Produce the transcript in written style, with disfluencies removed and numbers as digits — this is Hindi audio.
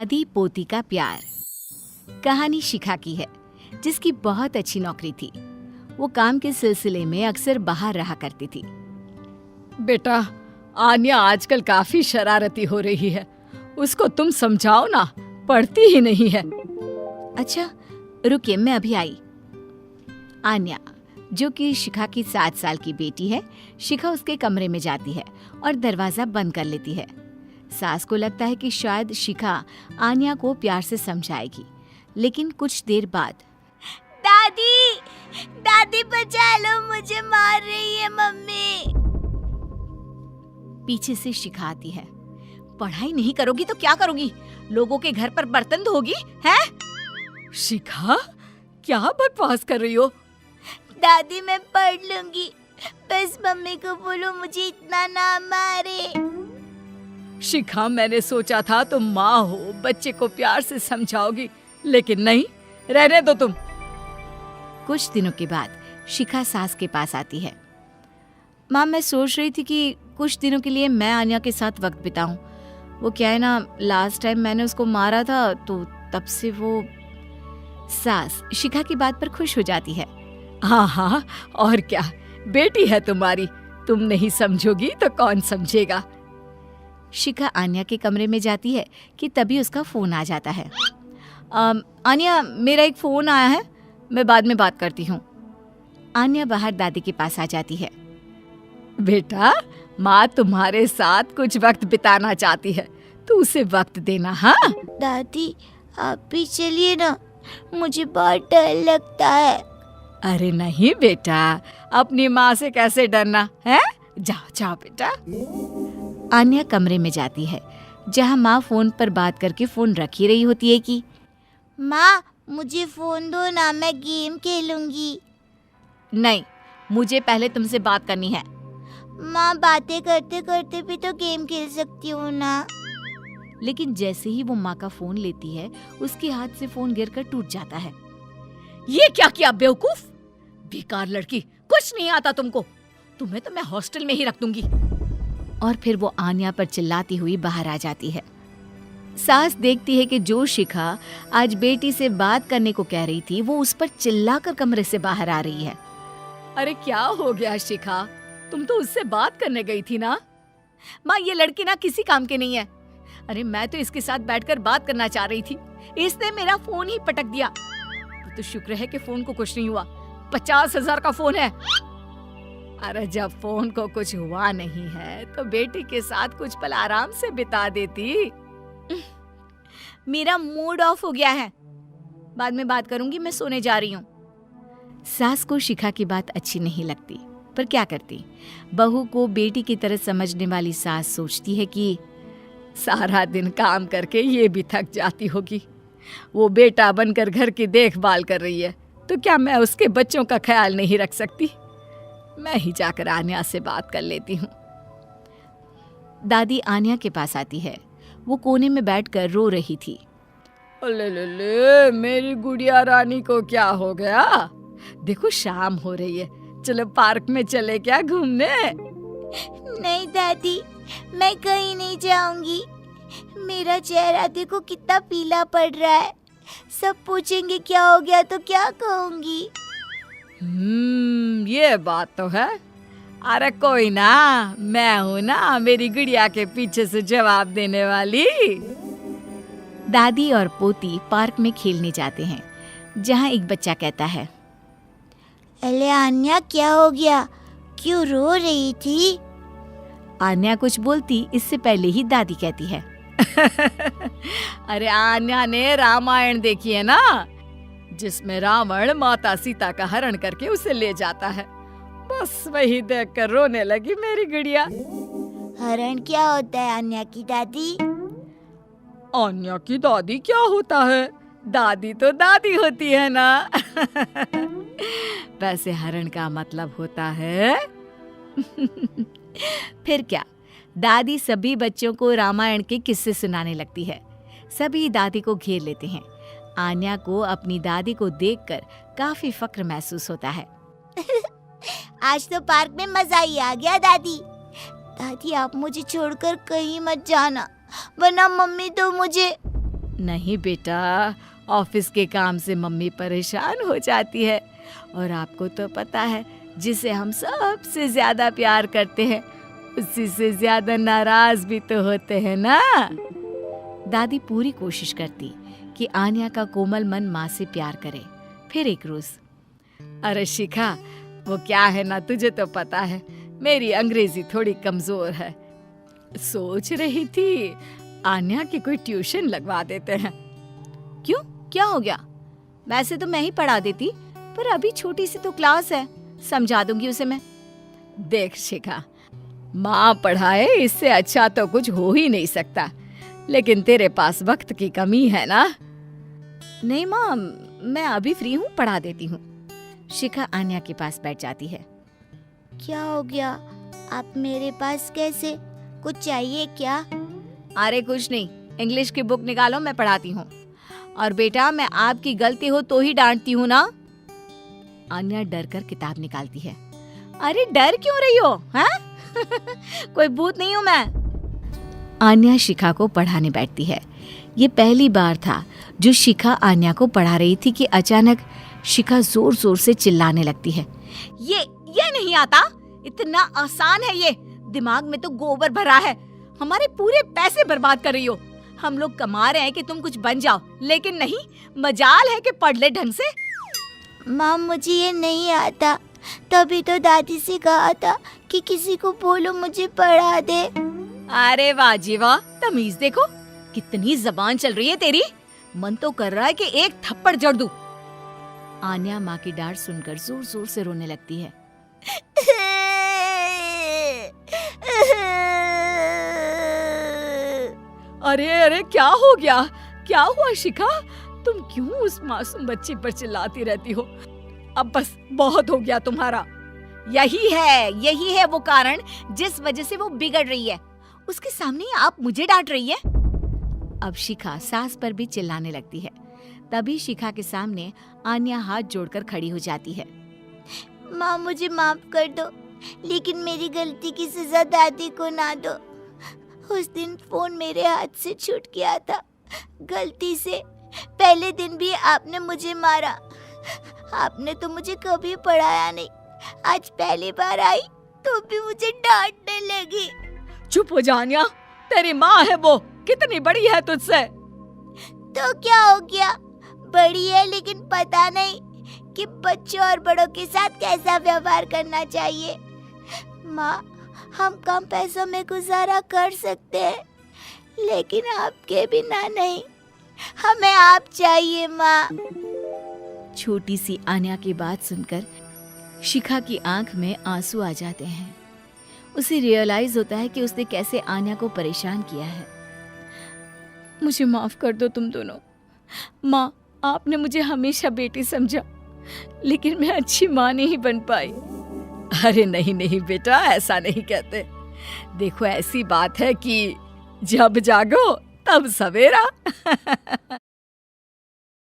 दादी पोती का प्यार। कहानी शिखा की है, जिसकी बहुत अच्छी नौकरी थी। वो काम के सिलसिले में अक्सर बाहर रहा करती थी। बेटा, आन्या आजकल काफी शरारती हो रही है। उसको तुम समझाओ ना, पढ़ती ही नहीं है। अच्छा रुकिए, मैं अभी आई। आन्या, जो कि शिखा की 7 साल की बेटी है, शिखा उसके कमरे में जाती है और दरवाजा बंद कर लेती है। सास को लगता है कि शायद शिखा आन्या को प्यार से समझाएगी, लेकिन कुछ देर बाद दादी, दादी बचा लो, मुझे मार रही है मम्मी। पीछे से शिखा आती है। पढ़ाई नहीं करोगी तो क्या करोगी? लोगों के घर पर बर्तन धोगी हैं? शिखा, क्या बकवास कर रही हो? दादी मैं पढ़ लूंगी, बस मम्मी को बोलो मुझे इतना ना मारे। शिखा, मैंने सोचा था तुम माँ हो, बच्चे को प्यार से समझाओगी, लेकिन नहीं, रहने दो तुम। कुछ दिनों के बाद शिखा सास के पास आती है। माँ, मैं सोच रही थी कि कुछ दिनों के लिए मैं आन्या के साथ वक्त बिताऊं। वो क्या है ना, लास्ट टाइम मैंने उसको मारा था, तो तब से वो। सास शिखा की बात पर खुश हो जाती है। हाँ हाँ, और क्या, बेटी है तुम्हारी, तुम नहीं समझोगी तो कौन समझेगा। शिखा आन्या के कमरे में जाती है कि तभी उसका फोन आ जाता है। आन्या, मेरा एक फोन आया है, मैं बाद में बात करती हूँ। आन्या बाहर दादी के पास आ जाती है। बेटा, माँ तुम्हारे साथ कुछ वक्त बिताना चाहती है, तो उसे वक्त देना। हाँ दादी, आप भी चलिए ना, मुझे बहुत डर लगता है। अरे नहीं बेटा, अपनी माँ से कैसे डरना है। जाओ जाओ बेटा। आन्या कमरे में जाती है, जहाँ माँ फोन पर बात करके फोन रख ही रही होती है कि माँ मुझे फोन दो ना, मैं गेम खेलूंगी। नहीं, मुझे पहले तुमसे बात करनी है। माँ, बातें करते करते भी तो गेम खेल सकती हूँ ना। लेकिन जैसे ही वो माँ का फोन लेती है, उसके हाथ से फोन गिरकर टूट जाता है। ये क्या किया बेवकूफ, बेकार लड़की, कुछ नहीं आता तुमको। तुम्हें तो मैं हॉस्टल में ही रख दूंगी। और फिर वो आन्या पर चिल्लाती हुई बाहर आ जाती है। सास देखती है कि जो शिखा आज बेटी से बात करने को कह रही थी, वो उस पर चिल्लाकर कमरे से बाहर आ रही है। अरे क्या हो गया शिखा, तुम तो उससे बात करने गई थी ना। माँ, ये लड़की ना किसी काम की नहीं है। अरे मैं तो इसके साथ बैठकर बात करना चाह रही थी, इसने मेरा फोन ही पटक दिया। तो शुक्र है कि फोन को कुछ नहीं हुआ, 50,000 का फोन है। अरे जब फोन को कुछ हुआ नहीं है तो बेटी के साथ कुछ पल आराम से बिता देती। मेरा मूड ऑफ हो गया है, बाद में बात करूंगी, मैं सोने जा रही हूँ। सास को शिखा की बात अच्छी नहीं लगती, पर क्या करती। बहू को बेटी की तरह समझने वाली सास सोचती है कि सारा दिन काम करके ये भी थक जाती होगी, वो बेटा बनकर घर की देखभाल कर रही है, तो क्या मैं उसके बच्चों का ख्याल नहीं रख सकती। मैं ही जाकर आन्या से बात कर लेती हूँ। दादी आन्या के पास आती है। वो कोने में बैठकर रो रही थी। ले, मेरी गुड़िया रानी को क्या हो गया? देखो शाम हो रही है, चलो पार्क में चले क्या घूमने? नहीं दादी, मैं कहीं नहीं जाऊंगी। मेरा चेहरा देखो कितना पीला पड़ रहा है, सब पूछेंगे क्या हो गया तो क्या कहूंगी। ये बात तो है। अरे कोई ना, मैं हूँ ना मेरी गुड़िया के पीछे से जवाब देने वाली। दादी और पोती पार्क में खेलने जाते हैं, जहाँ एक बच्चा कहता है, अरे आन्या क्या हो गया, क्यों रो रही थी? आन्या कुछ बोलती इससे पहले ही दादी कहती है, अरे आन्या ने रामायण देखी है ना, जिसमें रावण माता सीता का हरण करके उसे ले जाता है, बस वही देखकर रोने लगी मेरी गुड़िया। हरण क्या होता है आन्या की दादी? आन्या की दादी क्या होता है? दादी तो दादी होती है ना। वैसे हरण का मतलब होता है फिर क्या, दादी सभी बच्चों को रामायण के किस्से सुनाने लगती है। सभी दादी को घेर लेते हैं। आन्या को अपनी दादी को देखकर काफी फक्र महसूस होता है। आज तो पार्क में मजा ही आ गया दादी। दादी आप मुझे छोड़कर कहीं मत जाना, वरना मम्मी तो मुझे। नहीं बेटा, ऑफिस के काम से मम्मी परेशान हो जाती है और आपको तो पता है जिसे हम सबसे ज्यादा प्यार करते हैं उसी से ज्यादा नाराज भी तो होते हैं ना। दादी पूरी कोशिश करती कि आन्या का कोमल मन माँ से प्यार करे। फिर एक रोज, अरे शिखा, वो क्या है ना, तुझे तो पता है मेरी अंग्रेजी थोड़ी कमजोर है। सोच रही थी आन्या की कोई ट्यूशन लगवा देते हैं। क्यों, क्या हो गया? वैसे तो मैं ही पढ़ा देती, पर अभी छोटी सी तो क्लास है, समझा दूंगी उसे मैं। देख शिखा, माँ पढ़ाए इससे अच्छा तो कुछ हो ही नहीं सकता, लेकिन तेरे पास वक्त की कमी है ना। नहीं माँ, मैं अभी फ्री हूँ, पढ़ा देती हूँ। शिखा आन्या के पास बैठ जाती है। क्या हो गया? आप मेरे पास कैसे? कुछ चाहिए क्या? अरे कुछ नहीं, इंग्लिश की बुक निकालो, मैं पढ़ाती हूँ। और बेटा, मैं आपकी गलती हो तो ही डांटती हूँ ना। आन्या डर कर किताब निकालती है। अरे डर क्यों रही हो, हैं? कोई भूत नहीं हूँ मैं। आन्या शिखा को पढ़ाने बैठती है। ये पहली बार था जो शिखा आन्या को पढ़ा रही थी कि अचानक शिखा जोर जोर से चिल्लाने लगती है। ये नहीं आता, इतना आसान है ये, दिमाग में तो गोबर भरा है, हमारे पूरे पैसे बर्बाद कर रही हो। हम लोग कमा रहे हैं कि तुम कुछ बन जाओ, लेकिन नहीं, मजाल है कि पढ़ ले ढंग से। माँ, मुझे ये नहीं आता, तभी तो दादी से कहा था कि किसी को बोलो मुझे पढ़ा दे। अरे वाह जी वाह, तमीज देखो, कितनी जबान चल रही है तेरी। मन तो कर रहा है कि एक थप्पड़ जड़ दूं। आन्या माँ की डांट सुनकर जोर जोर से रोने लगती है। अरे अरे, क्या हो गया? क्या हुआ शिखा? तुम क्यों उस मासूम बच्ची पर चिल्लाती रहती हो? अब बस बहुत हो गया तुम्हारा। यही है वो कारण जिस वजह से वो बिगड़ रही है। उसके सामने आप मुझे डांट रही है। अब शिखा सास पर भी चिल्लाने लगती है। तभी शिखा के सामने आन्या हाथ जोड़कर खड़ी हो जाती है। माँ, मुझे माफ कर दो, लेकिन मेरी गलती की सजा दादी को ना दो। उस दिन फोन मेरे हाथ से छूट गया था, गलती से। पहले दिन भी आपने मुझे मारा। आपने तो मुझे कभी पढ़ाया नहीं, आज पहली बार आई तो भी मुझे डांटने लगी। चुप हो जानिया, तेरी माँ है वो, कितनी बड़ी है तुझसे। तो क्या हो गया, बड़ी है, लेकिन पता नहीं कि बच्चों और बड़ों के साथ कैसा व्यवहार करना चाहिए। माँ, हम कम पैसों में गुजारा कर सकते हैं, लेकिन आपके बिना नहीं, हमें आप चाहिए माँ। छोटी सी आन्या की बात सुनकर शिखा की आंख में आंसू आ जाते हैं। उसे रियलाइज होता है कि उसने कैसे आन्या को परेशान किया है। मुझे माफ कर दो तुम दोनों। माँ, आपने मुझे हमेशा बेटी समझा, लेकिन मैं अच्छी माँ नहीं बन पाई। अरे नहीं नहीं बेटा, ऐसा नहीं कहते। देखो, ऐसी बात है कि जब जागो तब सवेरा।